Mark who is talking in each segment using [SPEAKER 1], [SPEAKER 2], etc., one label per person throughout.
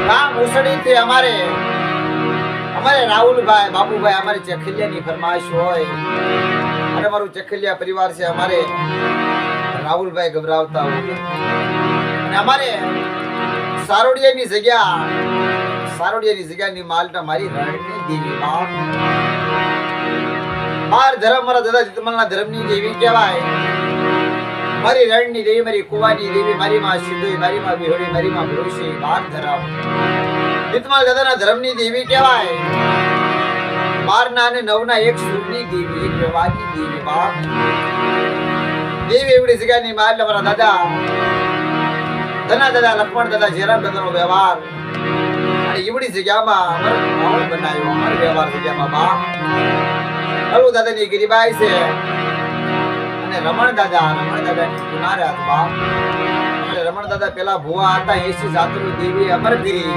[SPEAKER 1] ગામ ઉસડી થી અમારે રાહુલભાઈ બાબુભાઈ અમારી ચખલિયાની ફરમાઈશ હોય અને મારું ચખલિયા પરિવાર છે અમારે રાહુલભાઈ ગભરાવતા હોય અને અમારે સારોડિયાની જગ્યાની માલટા મારી રાણીની દેવી બાર ધર્મ મારા દાદા જીતમલના ધર્મની દેવી કહેવાય મારી રણની દેવી મારી કુવાની દેવી મારી માં સિદ્ધોઈ મારી માં બિહોડી મારી માં ભરોસી બાર ધર્મ જીતમલ દાદાના ધર્મની દેવી કહેવાય બારના અને નવના એક સુરની દેવી એક વ્યવહારની દેવી બાપ દેવી એવડી જગ્યાની માલ મારા દાદા ધના દાદા લક્ષ્મણ દાદા જેરામ દાદાનો વ્યવહાર અને એવડી જગ્યામાં અમારો માહોલ બનાવ્યો અમારો વ્યવહાર જગ્યામાં બાપ હલુ દાદાની ગિરિબાઈ છે અને રમણ દાદાની કુનારા બાપ અને રમણ દાદા પેલા ભુવા હતા 80 જાતરો દેવી અમરગીરી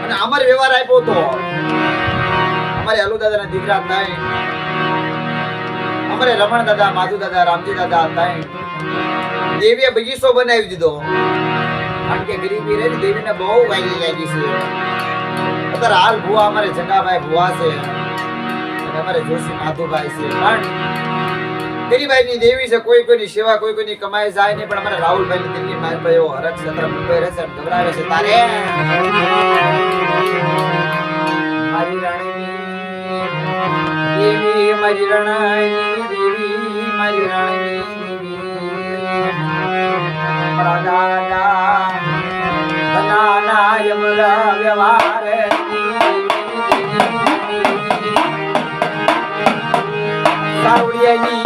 [SPEAKER 1] અને અમર વ્યવહાર આપ્યો તો અમારે હલુ દાદાના દીકરા થાય અમારે રમણ દાદા માધુ દાદા રામજી દાદા હતા દેવીએ બગીચો બનાવી દીધો કારણ કે ગરીબી રે દેવીને બહુ વાયલી લાગી છે અત્યારે હાલ ભુવા અમારે જગાભાઈ ભુવા છે અને અમારે જોશી માધુભાઈ છે પણ ગરીબાઈની દેવી છે કોઈની સેવા કોઈની કમાઈ જાય નહીં પણ અમારે રાહુલભાઈની દિલ્હી માર ભાઈઓ હરક ક્ષેત્ર મુંબઈ રહેશે ગભરાવે છે તારે મારી રાણીની દેવી મારી રણાની દેવી મારી રાણીની દાદા ધનાના યમલા વ્યવહાર સારુડિયાની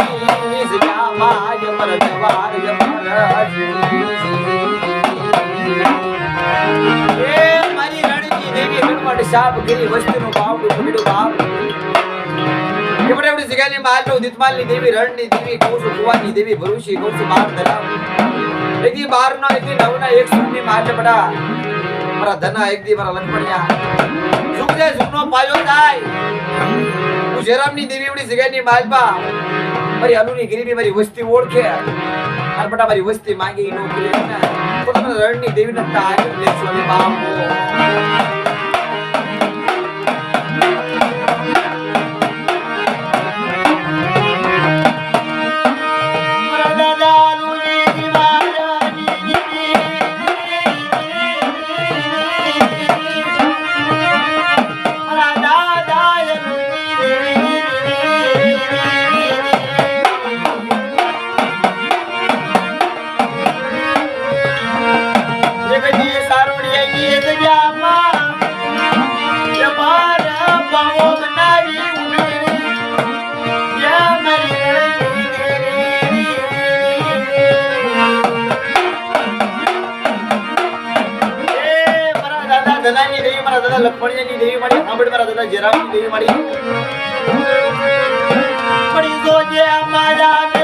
[SPEAKER 1] જગ્યામાં યમર વ્યવહાર યમર એ મારી રાણીની દેવી ગણવટ સાપ ગીરી વસ્તુનું બાવડું પગડું બાપ એવડી જગ્યાની માલનો દિતમાલની દેવી રણની દેવી કૌશુ કુવાની દેવી ભરૂચી કૌશુ બાર ધરાવ એકદી 12 નો એકદી 9 ના એક સુની માલ પડા મારા ધના એકદી મારા લખમણિયા સુખજે સુનો પાયો થાય હું જેરામની દેવી એવડી જગ્યાની માલપા મારી હલુની ગરીબી મારી વસ્તી ઓળખે અને બટા મારી વસ્તી માંગી નો કરી ને તો તમે રણની દેવીને તાજ લેશો ને બાપો ધનાની દેવી મારા દાદા લખમણિયાની દેવી મારી સાંભળ મારા દાદા જેરામની દેવી મારી પડી જો જે મારા